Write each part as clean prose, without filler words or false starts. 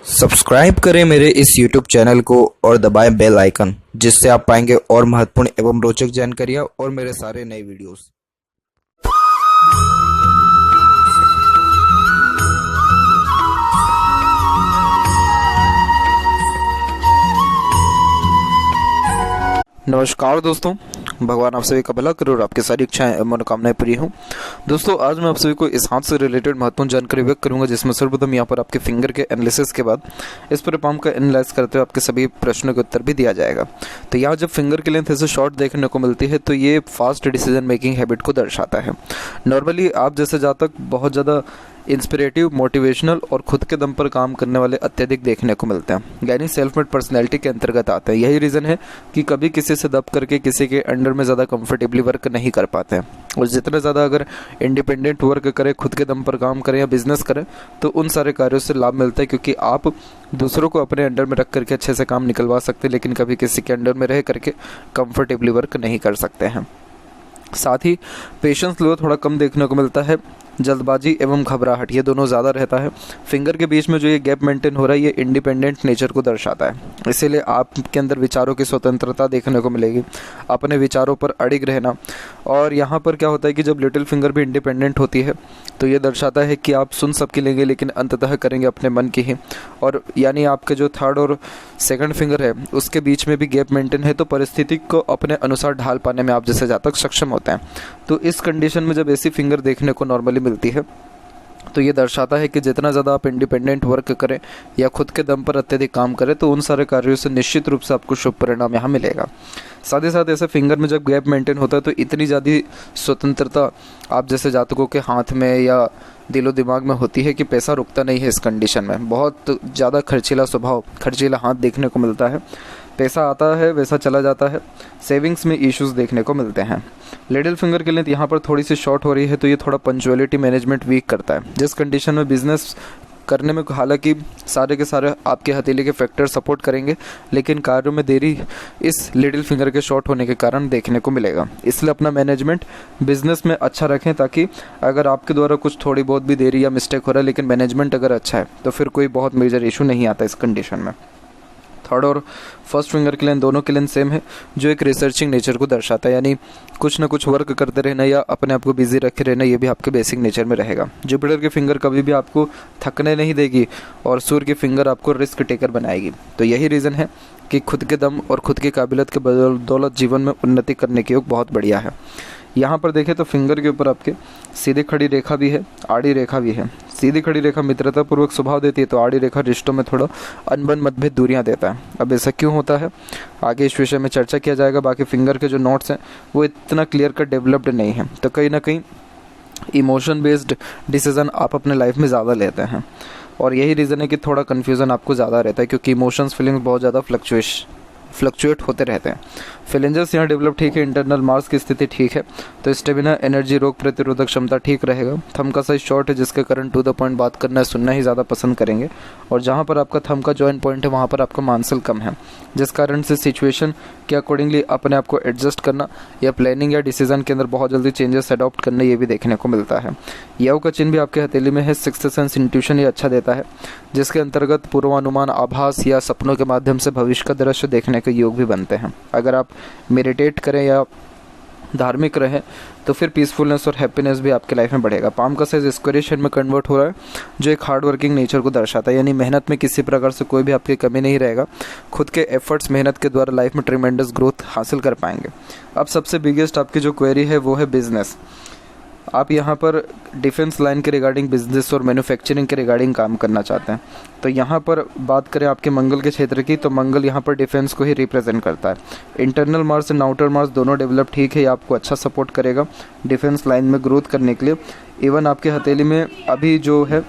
Subscribe करें मेरे इस YouTube चैनल को और दबाएं बेल आइकन, जिससे आप पाएंगे और महत्वपूर्ण एवं रोचक जानकारियाँ और मेरे सारे नए वीडियोस। नमस्कार दोस्तों, भगवान आप सभी का भला करे और आपकी सारी इच्छाएं एवं मनोकामनाएं पूरी हों। दोस्तों, आज मैं आप सभी को इस हाथ से रिलेटेड महत्वपूर्ण जानकारी व्यक्त करूंगा, जिसमें सर्वप्रथम यहाँ पर आपके फिंगर के एनालिसिस के बाद इस पर पाम का एनालाइज करते हुए आपके सभी प्रश्नों के उत्तर भी दिया जाएगा। तो यहाँ जब फिंगर की लेंथ ऐसे शॉर्ट देखने को मिलती है तो ये फास्ट डिसीजन मेकिंग हैबिट को दर्शाता है। नॉर्मली आप जैसे जातक बहुत ज़्यादा इंस्पिरेटिव, मोटिवेशनल और खुद के दम पर काम करने वाले अत्यधिक देखने को मिलते हैं, यानी सेल्फ मेड पर्सनैलिटी के अंतर्गत आते हैं। यही रीज़न है कि कभी किसी से दब करके किसी के अंडर में ज़्यादा कंफर्टेबली वर्क नहीं कर पाते हैं। और जितना ज़्यादा अगर इंडिपेंडेंट वर्क करें, खुद के दम पर काम करें या बिजनेस करें, तो उन सारे कार्यों से लाभ मिलता है, क्योंकि आप दूसरों को अपने अंडर में रख करके अच्छे से काम निकलवा सकते हैं, लेकिन कभी किसी के अंडर में रह करके कंफर्टेबली वर्क नहीं कर सकते हैं। साथ ही पेशेंस लेवल थोड़ा कम देखने को मिलता है। जल्दबाजी एवं घबराहट ये दोनों ज़्यादा रहता है। फिंगर के बीच में जो ये गैप मेंटेन हो रहा है, ये इंडिपेंडेंट नेचर को दर्शाता है। इसीलिए आपके अंदर विचारों की स्वतंत्रता देखने को मिलेगी, अपने विचारों पर अड़िग रहना। और यहाँ पर क्या होता है कि जब लिटिल फिंगर भी इंडिपेंडेंट होती है तो ये दर्शाता है कि आप सुन सबकी लेंगे, लेकिन अंततः करेंगे अपने मन की ही। और यानी आपके जो थर्ड और सेकंड फिंगर है उसके बीच में भी गैप मेंटेन है, तो परिस्थिति को अपने अनुसार ढाल पाने में आप जैसे जातक सक्षम होते हैं। तो इस कंडीशन में जब ऐसी फिंगर देखने को नॉर्मली मिलती है तो ये दर्शाता है कि जितना ज़्यादा आप इंडिपेंडेंट वर्क करें या खुद के दम पर अत्यधिक काम करें, तो उन सारे कार्यों से निश्चित रूप से आपको शुभ परिणाम यहाँ मिलेगा। साथ ही साथ ऐसे फिंगर में जब गैप मेंटेन होता है तो इतनी ज़्यादा स्वतंत्रता आप जैसे जातकों के हाथ में या दिलो दिमाग में होती है कि पैसा रुकता नहीं है। इस कंडीशन में बहुत ज़्यादा खर्चीला स्वभाव, खर्चीला हाथ देखने को मिलता है। पैसा आता है वैसा चला जाता है। सेविंग्स में इश्यूज देखने को मिलते हैं। लिटिल फिंगर के लेंथ यहाँ पर थोड़ी सी शॉर्ट हो रही है, तो ये थोड़ा पंचुअलिटी मैनेजमेंट वीक करता है, जिस कंडीशन में बिजनेस करने में हालांकि सारे के सारे आपके हथेली के फैक्टर सपोर्ट करेंगे, लेकिन कार्यों में देरी इस लिटिल फिंगर के शॉर्ट होने के कारण देखने को मिलेगा। इसलिए अपना मैनेजमेंट बिजनेस में अच्छा रखें, ताकि अगर आपके द्वारा कुछ थोड़ी बहुत भी देरी या मिस्टेक हो रहा है, लेकिन मैनेजमेंट अगर अच्छा है तो फिर कोई बहुत मेजर इशू नहीं आता इस कंडीशन में। थर्ड और फर्स्ट फिंगर के लेंथ दोनों के लेंथ सेम है, जो एक रिसर्चिंग नेचर को दर्शाता है, यानी कुछ ना कुछ वर्क करते रहना या अपने आप को बिजी रखे रहना, ये भी आपके बेसिक नेचर में रहेगा। जुपिटर की फिंगर कभी भी आपको थकने नहीं देगी और सूर्य की फिंगर आपको रिस्क टेकर बनाएगी। तो यही रीज़न है कि खुद के दम और खुद की काबिलियत के बदौलत जीवन में उन्नति करने की योग बहुत बढ़िया है। यहाँ पर देखें तो फिंगर के ऊपर आपके सीधी खड़ी रेखा भी है, आड़ी रेखा भी है। सीधी खड़ी रेखा मित्रता पूर्वक स्वभाव देती है, तो आड़ी रेखा रिश्तों में थोड़ा अनबन मतभेद दूरियां देता है। अब ऐसा क्यों होता है आगे इस विषय में चर्चा किया जाएगा। बाकी फिंगर के जो नोट्स हैं वो इतना क्लियर कट डेवलप्ड नहीं है, तो कहीं ना कहीं इमोशन बेस्ड डिसीजन आप अपने लाइफ में ज़्यादा लेते हैं, और यही रीज़न है कि थोड़ा कन्फ्यूज़न आपको ज़्यादा रहता है, क्योंकि इमोशंस फीलिंग्स बहुत ज़्यादा फ्लक्चुएट होते रहते हैं। फिलेंजर्स यहाँ डेवलप ठीक है, इंटरनल मार्स की स्थिति ठीक है, तो स्टेमिना, एनर्जी, रोग प्रतिरोधक क्षमता ठीक रहेगा। थंब का साइज शॉर्ट है, जिसके कारण टू द पॉइंट बात करना है, सुनना ही ज़्यादा पसंद करेंगे। और जहाँ पर आपका थंब का जॉइंट पॉइंट है वहाँ पर आपका मांसल कम है, जिस कारण से सिचुएशन के अकॉर्डिंगली अपने आप को एडजस्ट करना या प्लानिंग या डिसीजन के अंदर बहुत जल्दी चेंजेस अडॉप्ट करना, ये भी देखने को मिलता है। यव का चिन्ह भी आपके हथेली में है। सिक्स्थ सेंस इंट्यूशन ये अच्छा देता है, जिसके अंतर्गत पूर्वानुमान, आभास या सपनों के माध्यम से भविष्य का दृश्य देखने के योग भी बनते हैं। अगर आप मेडिटेट करें या धार्मिक रहें तो फिर पीसफुलनेस और हैप्पीनेस भी आपके लाइफ में बढ़ेगा। पाम का साइज स्क्वायरिश शेप में कन्वर्ट हो रहा है, जो एक हार्ड वर्किंग नेचर को दर्शाता है, यानी मेहनत में किसी प्रकार से कोई भी आपकी कमी नहीं रहेगा। खुद के एफर्ट्स, मेहनत के द्वारा लाइफ में ट्रिमेंडस ग्रोथ हासिल कर पाएंगे। अब सबसे बिगेस्ट आपकी जो क्वेरी है वो है बिजनेस। आप यहाँ पर डिफेंस लाइन के रिगार्डिंग बिजनेस और मैन्युफैक्चरिंग के रिगार्डिंग काम करना चाहते हैं, तो यहाँ पर बात करें आपके मंगल के क्षेत्र की, तो मंगल यहाँ पर डिफेंस को ही रिप्रेजेंट करता है। Internal Mars and outer Mars दोनों डेवलप ठीक है, ये आपको अच्छा सपोर्ट करेगा डिफेंस लाइन में ग्रोथ करने के लिए। इवन आपके हथेली में अभी जो है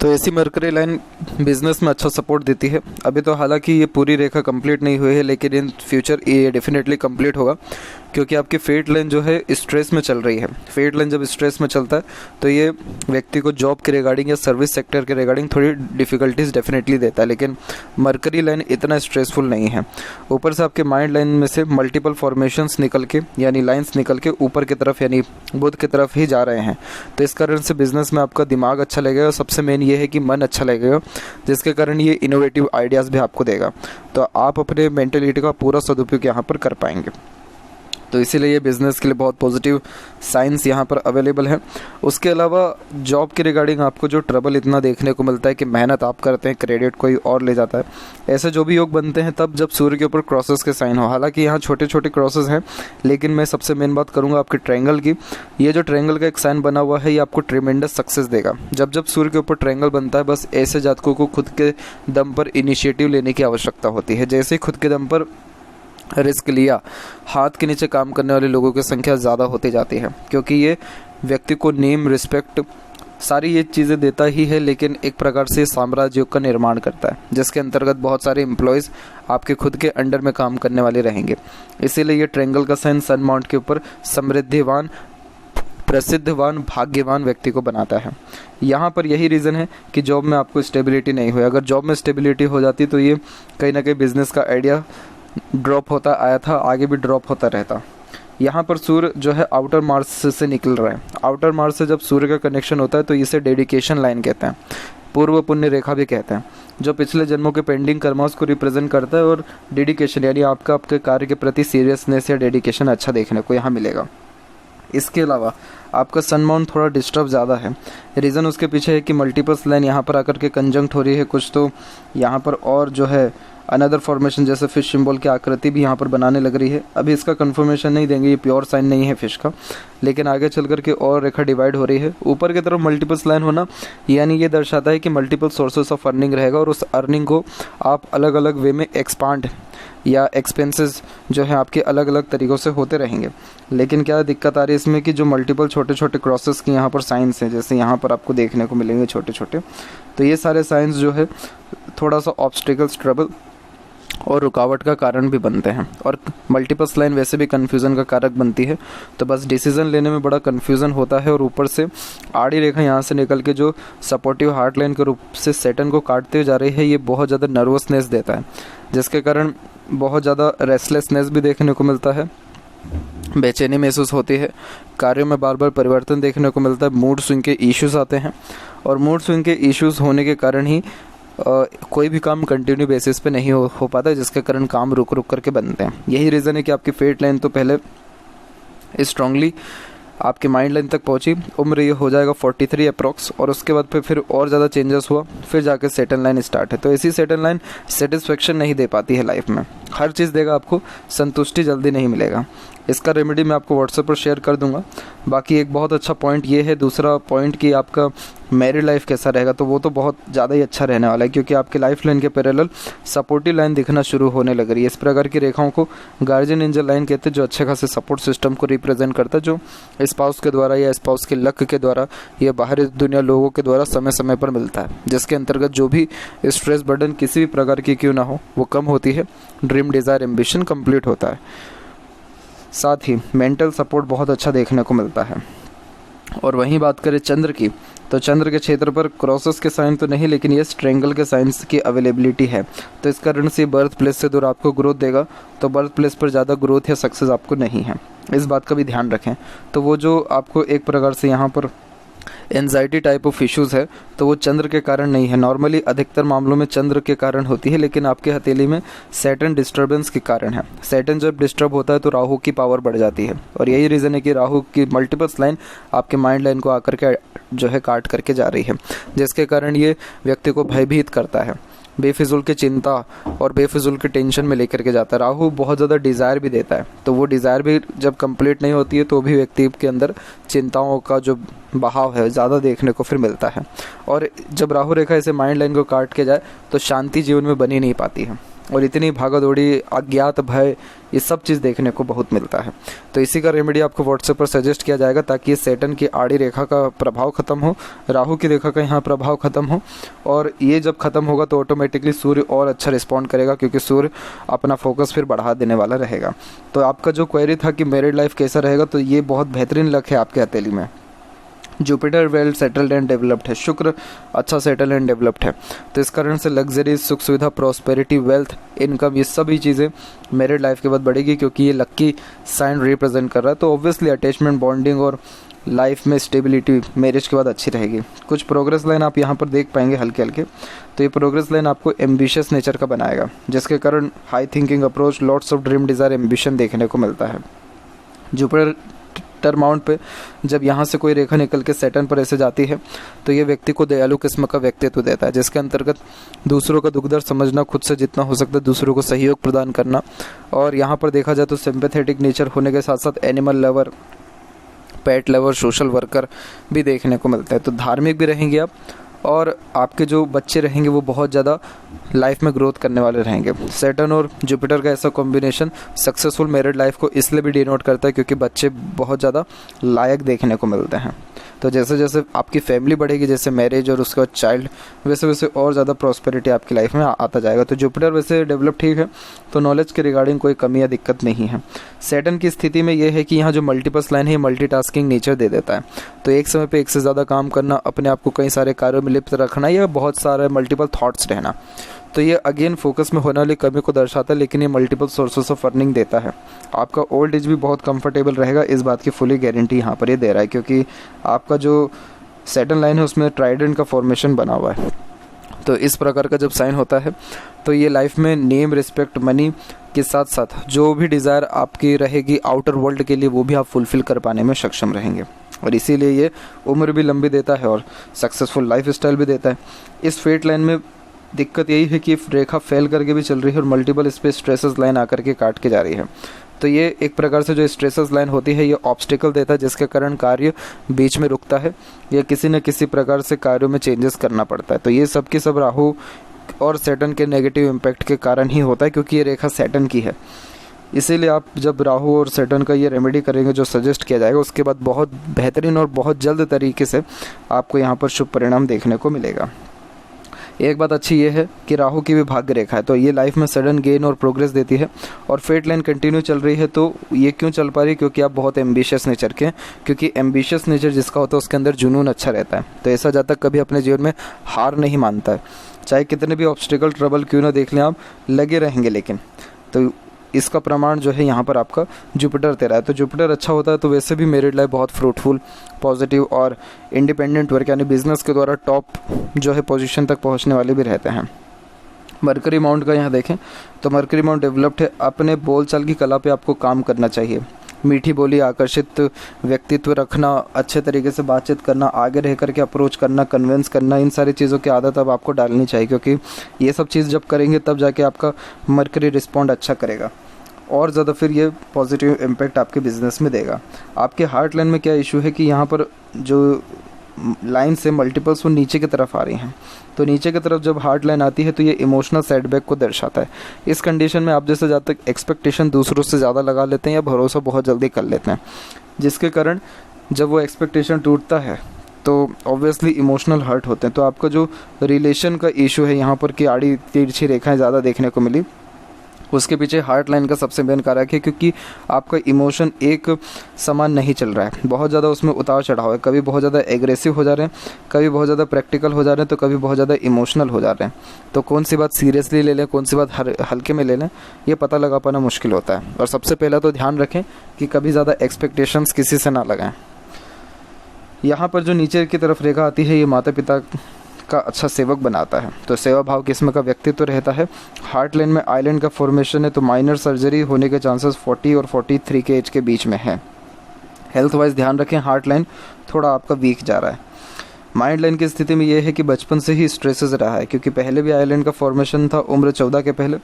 तो ऐसी मरकरी लाइन बिजनेस में अच्छा सपोर्ट देती है। अभी तो हालांकि ये पूरी रेखा कंप्लीट नहीं हुई है, लेकिन इन फ्यूचर ये डेफिनेटली कंप्लीट होगा। क्योंकि आपकी फेट लाइन जो है स्ट्रेस में चल रही है। फेट लाइन जब स्ट्रेस में चलता है तो ये व्यक्ति को जॉब के रिगार्डिंग या सर्विस सेक्टर के रिगार्डिंग थोड़ी डिफ़िकल्टीज डेफिनेटली देता है, लेकिन मरकरी लाइन इतना स्ट्रेसफुल नहीं है। ऊपर से आपके माइंड लाइन में से मल्टीपल फॉर्मेशंस निकल के यानी लाइंस निकल के ऊपर की तरफ यानी बुध की तरफ ही जा रहे हैं, तो इस कारण से बिजनेस में आपका दिमाग अच्छा लगेगा और सबसे मेन ये है कि मन अच्छा लगेगा, जिसके कारण ये इनोवेटिव आइडियाज़ भी आपको देगा। तो आप अपने मेंटलिटी का पूरा सदुपयोग यहाँ पर कर पाएंगे। तो इसीलिए ये बिज़नेस के लिए बहुत पॉजिटिव साइंस यहाँ पर अवेलेबल है। उसके अलावा जॉब के रिगार्डिंग आपको जो ट्रबल इतना देखने को मिलता है कि मेहनत आप करते हैं, क्रेडिट कोई और ले जाता है, ऐसे जो भी योग बनते हैं तब जब सूर्य के ऊपर क्रॉसेस के साइन हो। हालांकि यहाँ छोटे छोटे क्रॉसेस हैं, लेकिन मैं सबसे मेन बात करूँगा आपके ट्रायंगल की। ये जो ट्रायंगल का एक साइन बना हुआ है ये आपको ट्रिमेंडस सक्सेस देगा। जब जब सूर्य के ऊपर ट्रायंगल बनता है, बस ऐसे जातकों को खुद के दम पर इनिशिएटिव लेने की आवश्यकता होती है। जैसे ही खुद के दम पर रिस्क लिया, हाथ के नीचे काम करने वाले लोगों की संख्या ज़्यादा होती जाती है, क्योंकि ये व्यक्ति को नेम, रिस्पेक्ट, सारी ये चीज़ें देता ही है, लेकिन एक प्रकार से साम्राज्य का निर्माण करता है, जिसके अंतर्गत बहुत सारे एम्प्लॉयज़ आपके खुद के अंडर में काम करने वाले रहेंगे। इसीलिए ये ट्रायंगल का साइन सन माउंट के ऊपर समृद्धिवान, प्रसिद्धवान, भाग्यवान व्यक्ति को बनाता है। यहाँ पर यही रीज़न है कि जॉब में आपको स्टेबिलिटी नहीं हुई। अगर जॉब में स्टेबिलिटी हो जाती तो ये कहीं ना कहीं बिजनेस का आइडिया ड्रॉप होता आया था, आगे भी ड्रॉप होता रहता। यहाँ पर सूर्य जो है आउटर मार्स से निकल रहा है। आउटर मार्स से जब सूर्य का कनेक्शन होता है तो इसे डेडिकेशन लाइन कहते हैं, पूर्व पुण्य रेखा भी कहते हैं, जो पिछले जन्मों के पेंडिंग कर्मास को रिप्रेजेंट करता है। और डेडिकेशन यानी आपका आपके कार्य के प्रति सीरियसनेस या डेडिकेशन अच्छा देखने को यहाँ मिलेगा। इसके अलावा आपका सन माउंट थोड़ा डिस्टर्ब ज़्यादा है। रीज़न उसके पीछे है कि मल्टीपल्स लाइन यहाँ पर आकर के कंजंक्ट हो रही है कुछ, तो यहाँ पर और जो है अनदर फॉर्मेशन जैसे फिश सिंबल की आकृति भी यहाँ पर बनाने लग रही है। अभी इसका कंफर्मेशन नहीं देंगे, ये प्योर साइन नहीं है फिश का, लेकिन आगे चल कर के और रेखा डिवाइड हो रही है। ऊपर की तरफ मल्टीपल्स लाइन होना यानी ये दर्शाता है कि मल्टीपल सोर्सेस ऑफ अर्निंग रहेगा, और उस अर्निंग को आप अलग अलग वे में एक्सपांड या एक्सपेंसेस जो है आपके अलग अलग तरीक़ों से होते रहेंगे। लेकिन क्या दिक्कत आ रही है इसमें कि जो मल्टीपल छोटे छोटे क्रॉसेस की यहाँ पर साइंस हैं, जैसे यहाँ पर आपको देखने को मिलेंगे छोटे छोटे, तो ये सारे साइंस जो है थोड़ा सा ऑब्स्टिकल्स, ट्रबल और रुकावट का कारण भी बनते हैं। और मल्टीपल्स लाइन वैसे भी कन्फ्यूज़न का कारक बनती है, तो बस डिसीज़न लेने में बड़ा कन्फ्यूज़न होता है। और ऊपर से आड़ी रेखा यहाँ से निकल के जो सपोर्टिव हार्ट लाइन के रूप से सैटर्न को काटते हुए जा रही है, ये बहुत ज़्यादा नर्वसनेस देता है, जिसके कारण बहुत ज़्यादा रेस्टलेसनेस भी देखने को मिलता है, बेचैनी महसूस होती है, कार्यों में बार बार परिवर्तन देखने को मिलता है, मूड स्विंग के इश्यूज़ आते हैं। और मूड स्विंग के इश्यूज़ होने के कारण ही कोई भी काम कंटिन्यू बेसिस पे नहीं हो पाता है, जिसके कारण काम रुक रुक करके बनते हैं। यही रीज़न है कि आपकी फेट लाइन तो पहले स्ट्रांगली आपके माइंड लाइन तक पहुंची, उम्र ये हो जाएगा 43 अप्रॉक्स, और उसके बाद फिर और ज़्यादा चेंजेस हुआ, फिर जाके सेटल लाइन स्टार्ट है। तो ऐसी सेटल लाइन सेटिस्फेक्शन नहीं दे पाती है लाइफ में, हर चीज़ देगा आपको, संतुष्टि जल्दी नहीं मिलेगा। इसका रेमेडी मैं आपको व्हाट्सएप पर शेयर कर दूंगा। बाकी एक बहुत अच्छा पॉइंट ये है, दूसरा पॉइंट कि आपका मैरिड लाइफ कैसा रहेगा, तो वो तो बहुत ज़्यादा ही अच्छा रहने वाला है, क्योंकि आपके लाइफ लाइन के पैरेलल सपोर्टिव लाइन दिखना शुरू होने लग रही है। इस प्रकार की रेखाओं को गार्जियन एंजल लाइन कहते हैं, जो अच्छे खासे सपोर्ट सिस्टम को रिप्रेजेंट करता है, जो स्पाउस के द्वारा या स्पाउस के लक के द्वारा या बाहरी दुनिया लोगों के द्वारा समय समय पर मिलता है, जिसके अंतर्गत जो भी स्ट्रेस बर्डन किसी भी प्रकार की क्यों ना हो वो कम होती है, ड्रीम डिज़ायर एम्बिशन कंप्लीट होता है। साथ ही मेंटल सपोर्ट बहुत अच्छा देखने को मिलता है। और वहीं बात करें चंद्र की, तो चंद्र के क्षेत्र पर क्रॉसेस के साइन तो नहीं, लेकिन ये ट्रायंगल के साइंस की अवेलेबिलिटी है, तो इस कारण से बर्थ प्लेस से दूर आपको ग्रोथ देगा। तो बर्थ प्लेस पर ज़्यादा ग्रोथ या सक्सेस आपको नहीं है, इस बात का भी ध्यान रखें। तो वो जो आपको एक प्रकार से यहाँ पर एंजाइटी टाइप ऑफ इश्यूज़ है, तो वो चंद्र के कारण नहीं है। नॉर्मली अधिकतर मामलों में चंद्र के कारण होती है, लेकिन आपके हथेली में सैटर्न डिस्टर्बेंस के कारण है। सैटर्न जब डिस्टर्ब होता है तो राहु की पावर बढ़ जाती है, और यही रीज़न है कि राहु की मल्टीपल्स लाइन आपके माइंड लाइन को आकर के जो है काट करके जा रही है, जिसके कारण ये व्यक्ति को भयभीत करता है, बेफिजुल की चिंता और बेफिजुल के टेंशन में लेकर के जाता है। राहु बहुत ज़्यादा डिज़ायर भी देता है, तो वो डिज़ायर भी जब कंप्लीट नहीं होती है तो भी व्यक्ति के अंदर चिंताओं का जो बहाव है ज़्यादा देखने को फिर मिलता है। और जब राहु रेखा इसे माइंड लाइन को काट के जाए तो शांति जीवन में बनी नहीं पाती है। और इतनी भागा दौड़ी, अज्ञात भय, ये सब चीज़ देखने को बहुत मिलता है। तो इसी का रेमेडी आपको व्हाट्सएप पर सजेस्ट किया जाएगा ताकि सैटर्न की आड़ी रेखा का प्रभाव खत्म हो, राहु की रेखा का यहाँ प्रभाव खत्म हो, और ये जब खत्म होगा तो ऑटोमेटिकली सूर्य और अच्छा रिस्पॉन्ड करेगा, क्योंकि सूर्य अपना फोकस फिर बढ़ा देने वाला रहेगा। तो आपका जो क्वेरी था कि मैरिड लाइफ कैसा रहेगा, तो ये बहुत बेहतरीन लक है आपके हथेली में। Jupiter well settled and developed है, शुक्र अच्छा सेटल एंड डेवलप्ड है, तो इस कारण से लग्जरी, सुख सुविधा, प्रॉस्पेरिटी, वेल्थ, इनकम, ये सभी चीज़ें मैरिड लाइफ के बाद बढ़ेगी, क्योंकि ये लक्की साइन रिप्रेजेंट कर रहा है। तो ऑब्वियसली अटैचमेंट, बॉन्डिंग और लाइफ में स्टेबिलिटी मैरिज के बाद अच्छी रहेगी। कुछ प्रोग्रेस लाइन आप यहाँ पर देख पाएंगे हल्के हल्के। तो ये प्रोग्रेस लाइन आपको एम्बिशियस नेचर का बनाएगा, जिसके कारण high thinking approach, lots of dream, desire, ambition देखने को मिलता है। जुपिटर माउंट पे जब यहाँ से कोई रेखा निकल के सैटर्न पर ऐसे जाती है तो ये व्यक्ति को दयालु किस्म का व्यक्तित्व देता है, जिसके अंतर्गत दूसरों का दुख दर्द समझना, खुद से जितना हो सकता है दूसरों को सहयोग प्रदान करना, और यहाँ पर देखा जाए तो सिंपैथेटिक नेचर होने के साथ साथ एनिमल लवर, पेट लवर, सोशल वर्कर भी देखने को मिलता है। तो धार्मिक भी रहेंगे आप, और आपके जो बच्चे रहेंगे वो बहुत ज़्यादा लाइफ में ग्रोथ करने वाले रहेंगे। सैटर्न और जुपिटर का ऐसा कॉम्बिनेशन सक्सेसफुल मैरिड लाइफ को इसलिए भी डिनोट करता है क्योंकि बच्चे बहुत ज़्यादा लायक देखने को मिलते हैं। तो जैसे जैसे आपकी फैमिली बढ़ेगी, जैसे मैरिज और उसके बाद चाइल्ड, वैसे वैसे और ज़्यादा प्रॉस्पेरिटी आपकी लाइफ में आता जाएगा। तो जुपिटर वैसे डेवलप ठीक है, तो नॉलेज के रिगार्डिंग कोई कमी या दिक्कत नहीं है। सैटर्न की स्थिति में ये है कि यहाँ जो मल्टीपल्स लाइन है, ये मल्टीटास्किंग नेचर दे देता है। तो एक समय पे एक से ज़्यादा काम करना, अपने आप को कई सारे कार्यों में लिप्त रखना, या बहुत सारे मल्टीपल थॉट्स रहना, तो ये अगेन फोकस में होने वाली कमी को दर्शाता है, लेकिन ये मल्टीपल सोर्सेस ऑफ अर्निंग देता है। आपका ओल्ड एज भी बहुत कंफर्टेबल रहेगा, इस बात की फुली गारंटी यहाँ पर ये दे रहा है, क्योंकि आपका जो सैटर्न लाइन है उसमें ट्राइडेंट का फॉर्मेशन बना हुआ है। तो इस प्रकार का जब साइन होता है तो ये लाइफ में नेम, रिस्पेक्ट, मनी के साथ साथ जो भी डिज़ायर आपकी रहेगी आउटर वर्ल्ड के लिए, वो भी आप फुलफिल कर पाने में सक्षम रहेंगे, और इसीलिए ये उम्र भी लंबी देता है और सक्सेसफुल लाइफ स्टाइल भी देता है। इस फेट लाइन में दिक्कत यही है कि रेखा फेल करके भी चल रही है और मल्टीपल स्पेस स्ट्रेसेस लाइन आकर के काट के जा रही है। तो ये एक प्रकार से जो स्ट्रेसेस लाइन होती है, ये ऑब्स्टिकल देता है, जिसके कारण कार्य बीच में रुकता है या किसी न किसी प्रकार से कार्यों में चेंजेस करना पड़ता है। तो ये सब की सब राहु और सैटर्न के नेगेटिव इम्पैक्ट के कारण ही होता है, क्योंकि ये रेखा सैटर्न की है। इसीलिए आप जब राहु और सैटर्न का ये रेमेडी करेंगे जो सजेस्ट किया जाएगा, उसके बाद बहुत बेहतरीन और बहुत जल्द तरीके से आपको यहाँ पर शुभ परिणाम देखने को मिलेगा। एक बात अच्छी ये है कि राहु की भी भाग्य रेखा है, तो ये लाइफ में सडन गेन और प्रोग्रेस देती है। और फेट लाइन कंटिन्यू चल रही है, तो ये क्यों चल पा रही है? क्योंकि आप बहुत एम्बिशियस नेचर के हैं, क्योंकि एम्बिशियस नेचर जिसका होता है उसके अंदर जुनून अच्छा रहता है। तो ऐसा जातक कभी अपने जीवन में हार नहीं मानता है, चाहे कितने भी ऑब्स्टिकल ट्रबल क्यों ना देख लें, आप लगे रहेंगे। लेकिन तो इसका प्रमाण जो है यहाँ पर आपका जुपिटर दे रहा है। तो जुपिटर अच्छा होता है तो वैसे भी मैरिड लाइफ बहुत फ्रूटफुल, पॉजिटिव और इंडिपेंडेंट वर्क यानी बिजनेस के द्वारा टॉप जो है पोजीशन तक पहुँचने वाले भी रहते हैं। मरकरी माउंट का यहाँ देखें तो मरकरी माउंट डेवलप्ड है। अपने बोलचाल की कला पे आपको काम करना चाहिए। मीठी बोली, आकर्षित व्यक्तित्व रखना, अच्छे तरीके से बातचीत करना, आगे रह करके अप्रोच करना, कन्विंस करना, इन सारी चीज़ों की आदत अब आपको डालनी चाहिए, क्योंकि ये सब चीज़ जब करेंगे तब जाके आपका मरकरी रिस्पॉन्ड अच्छा करेगा और ज़्यादा फिर ये पॉजिटिव इम्पैक्ट आपके बिजनेस में देगा। आपके हार्ट लाइन में क्या इशू है कि यहाँ पर जो लाइन से मल्टीपल्स वो नीचे की तरफ आ रही हैं। तो नीचे की तरफ जब हार्ट लाइन आती है तो ये इमोशनल सेटबैक को दर्शाता है। इस कंडीशन में आप जैसे ज़्यादा तक एक्सपेक्टेशन दूसरों से ज़्यादा लगा लेते हैं या भरोसा बहुत जल्दी कर लेते हैं, जिसके कारण जब वो एक्सपेक्टेशन टूटता है तो ऑब्वियसली इमोशनल हर्ट होते हैं। तो आपका जो रिलेशन का इशू है यहाँ पर कि आड़ी तिरछी रेखाएं ज़्यादा देखने को मिली, उसके पीछे हार्ट लाइन का सबसे मेन कारक है, क्योंकि आपका इमोशन एक समान नहीं चल रहा है, बहुत ज़्यादा उसमें उतार चढ़ाव है। कभी बहुत ज़्यादा एग्रेसिव हो जा रहे हैं, कभी बहुत ज़्यादा प्रैक्टिकल हो जा रहे हैं, तो कभी बहुत ज़्यादा इमोशनल हो जा रहे हैं। तो कौन सी बात सीरियसली ले लें, कौन सी बात हल्के में ले लें, ये पता लगा पाना मुश्किल होता है। और सबसे पहला तो ध्यान रखें कि कभी ज़्यादा एक्सपेक्टेशंस किसी से ना लगाएं। यहाँ पर जो नीचे की तरफ रेखा आती है, ये माता पिता का अच्छा सेवक बनाता है। तो सेवा भाव किस्म का व्यक्तित्व रहता है। हार्ट लाइन में आइलैंड का फॉर्मेशन है, तो माइनर सर्जरी होने के चांसेस 40 और 43 के एज के बीच में है। हेल्थ वाइज ध्यान रखें, हार्ट लाइन थोड़ा आपका वीक जा रहा है। माइंड लाइन की स्थिति में यह है कि बचपन से ही स्ट्रेसेस रहा है, क्योंकि पहले भी आइलैंड का फॉर्मेशन था उम्र 14 के पहले,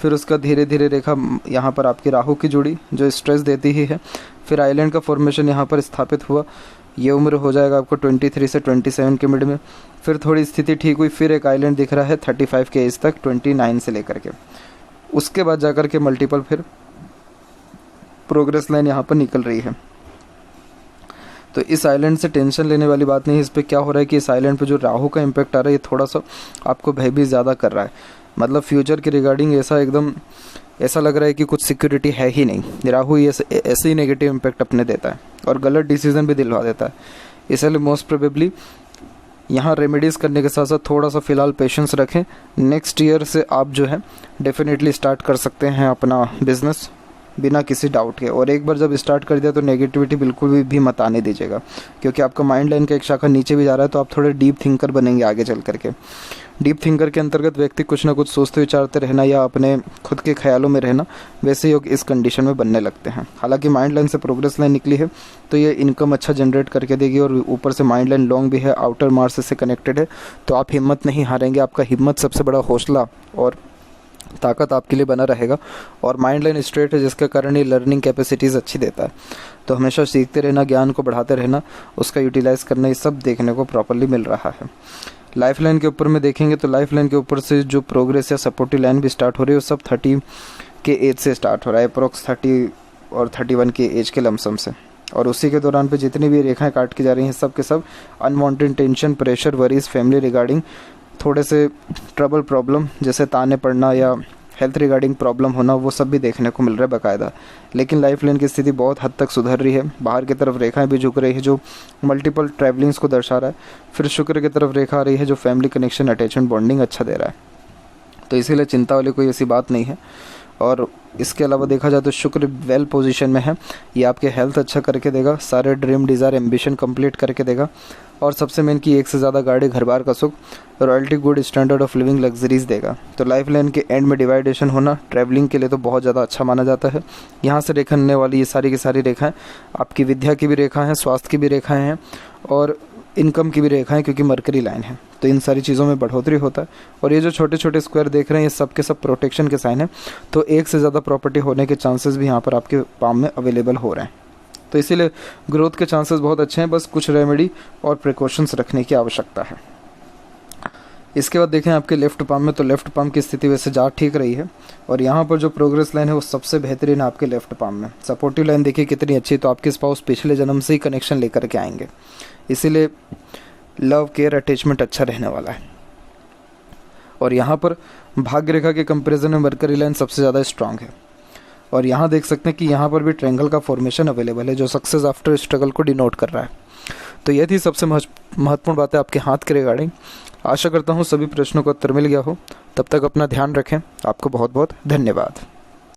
फिर उसका धीरे धीरे रेखा यहाँ पर आपकी राहु की जुड़ी जो स्ट्रेस देती ही है, फिर आइलैंड का फॉर्मेशन यहाँ पर स्थापित हुआ। ये उम्र हो जाएगा आपको 23 से 27 के मिड में। फिर थोड़ी स्थिति ठीक हुई, फिर एक आइलैंड दिख रहा है 35 के एज तक, 29 से लेकर के। उसके बाद जाकर के मल्टीपल फिर प्रोग्रेस लाइन यहाँ पर निकल रही है। तो इस आइलैंड से टेंशन लेने वाली बात नहीं है। इस पर क्या हो रहा है कि इस आइलैंड पे जो राहु का इम्पैक्ट आ रहा है ये थोड़ा सा आपको भयभीत ज़्यादा कर रहा है। मतलब फ्यूचर के रिगार्डिंग ऐसा लग रहा है कि कुछ सिक्योरिटी है ही नहीं। राहु ये ऐसे ही नेगेटिव इम्पैक्ट अपने देता है और गलत डिसीजन भी दिलवा देता है। इसलिए मोस्ट प्रोबेबली यहाँ रेमेडीज़ करने के साथ साथ थोड़ा सा फ़िलहाल पेशेंस रखें। नेक्स्ट ईयर से आप जो है डेफिनेटली स्टार्ट कर सकते हैं अपना बिज़नेस बिना किसी डाउट के। और एक बार जब स्टार्ट कर दिया तो नेगेटिविटी बिल्कुल भी मत आने दीजिएगा, क्योंकि आपका माइंड लाइन का एक शाखा नीचे भी जा रहा है, तो आप थोड़े डीप थिंकर बनेंगे आगे चल करके। डीप थिंकर के अंतर्गत व्यक्ति कुछ ना कुछ सोचते विचारते रहना या अपने खुद के ख्यालों में रहना, वैसे योग इस कंडीशन में बनने लगते हैं। हालांकि माइंड लाइन से प्रोग्रेस लाइन निकली है तो ये इनकम अच्छा जनरेट करके देगी और ऊपर से माइंड लाइन लॉन्ग भी है, आउटर मार्स से कनेक्टेड है, तो आप हिम्मत नहीं हारेंगे। आपका हिम्मत सबसे बड़ा हौसला और ताकत आपके लिए बना रहेगा। और माइंड लाइन स्ट्रेट है जिसके कारण ये लर्निंग कैपेसिटीज़ अच्छी देता है। तो हमेशा सीखते रहना, ज्ञान को बढ़ाते रहना, उसका यूटिलाइज़ करना, ये सब देखने को प्रॉपर्ली मिल रहा है। लाइफ लाइन के ऊपर में देखेंगे तो लाइफ लाइन के ऊपर से जो प्रोग्रेस या सपोर्टिव लाइन भी स्टार्ट हो रही है वो सब 30 के एज से स्टार्ट हो रहा है, अप्रोक्स 30 और 31 के एज के लमसम से। और उसी के दौरान पे जितनी भी रेखाएं काट की जा रही हैं सब के सब unwanted tension, pressure, worries, family regarding थोड़े से ट्रबल प्रॉब्लम जैसे ताने पड़ना या हेल्थ रिगार्डिंग प्रॉब्लम होना, वो सब भी देखने को मिल रहा है बाकायदा। लेकिन लाइफ लाइन की स्थिति बहुत हद तक सुधर रही है। बाहर की तरफ रेखाएं भी झुक रही है जो मल्टीपल ट्रैवलिंग्स को दर्शा रहा है। फिर शुक्र की तरफ रेखा आ रही है जो फैमिली कनेक्शन, अटैचमेंट, बॉन्डिंग अच्छा दे रहा है। तो इसीलिए चिंता वाली कोई ऐसी बात नहीं है। और इसके अलावा देखा जाए तो शुक्र वेल पोजीशन में है, ये आपके हेल्थ अच्छा करके देगा, सारे ड्रीम, डिज़ायर, एम्बिशन कंप्लीट करके देगा। और सबसे मेन कि एक से ज़्यादा गाड़ी, घर बार का सुख, royalty, good standard of living, luxuries देगा। तो लाइफ लाइन के एंड में डिवाइडेशन होना ट्रैवलिंग के लिए तो बहुत ज़्यादा अच्छा माना जाता है। यहाँ से रेखा वाली ये सारी की सारी रेखाएँ आपकी विद्या की भी रेखा हैं, स्वास्थ्य की भी रेखाएँ हैं और इनकम की भी रेखाएं, क्योंकि मरकरी लाइन है। तो इन सारी चीज़ों में बढ़ोतरी होता है। और ये जो छोटे छोटे स्क्वायर देख रहे हैं ये सब के सब प्रोटेक्शन के साइन है। तो एक से ज़्यादा प्रॉपर्टी होने के चांसेस भी यहाँ पर आपके पाम में अवेलेबल हो रहे हैं। तो इसीलिए ग्रोथ के चांसेस बहुत अच्छे हैं, बस कुछ रेमेडी और प्रिकॉशंस रखने की आवश्यकता है। इसके बाद देखें आपके लेफ्ट पाम में, तो लेफ्ट पाम की स्थिति वैसे जा ठीक रही है। और यहाँ पर जो प्रोग्रेस लाइन है वो सबसे बेहतरीन है आपके लेफ्ट पाम में। सपोर्टिव लाइन देखिए कितनी अच्छी, तो आपके स्पाउस पिछले जन्म से ही कनेक्शन लेकर के आएंगे, इसीलिए लव, केयर, अटैचमेंट अच्छा रहने वाला है। और यहाँ पर भाग्य रेखा के कंपैरिजन में मरकरी लाइन सबसे ज़्यादा स्ट्रांग है। और यहाँ देख सकते हैं कि यहाँ पर भी ट्रायंगल का फॉर्मेशन अवेलेबल है जो सक्सेस आफ्टर स्ट्रगल को डिनोट कर रहा है। तो ये थी सबसे महत्वपूर्ण बातें आपके हाथ के रिगार्डिंग। आशा करता हूँ सभी प्रश्नों का उत्तर मिल गया हो। तब तक अपना ध्यान रखें। आपको बहुत बहुत धन्यवाद।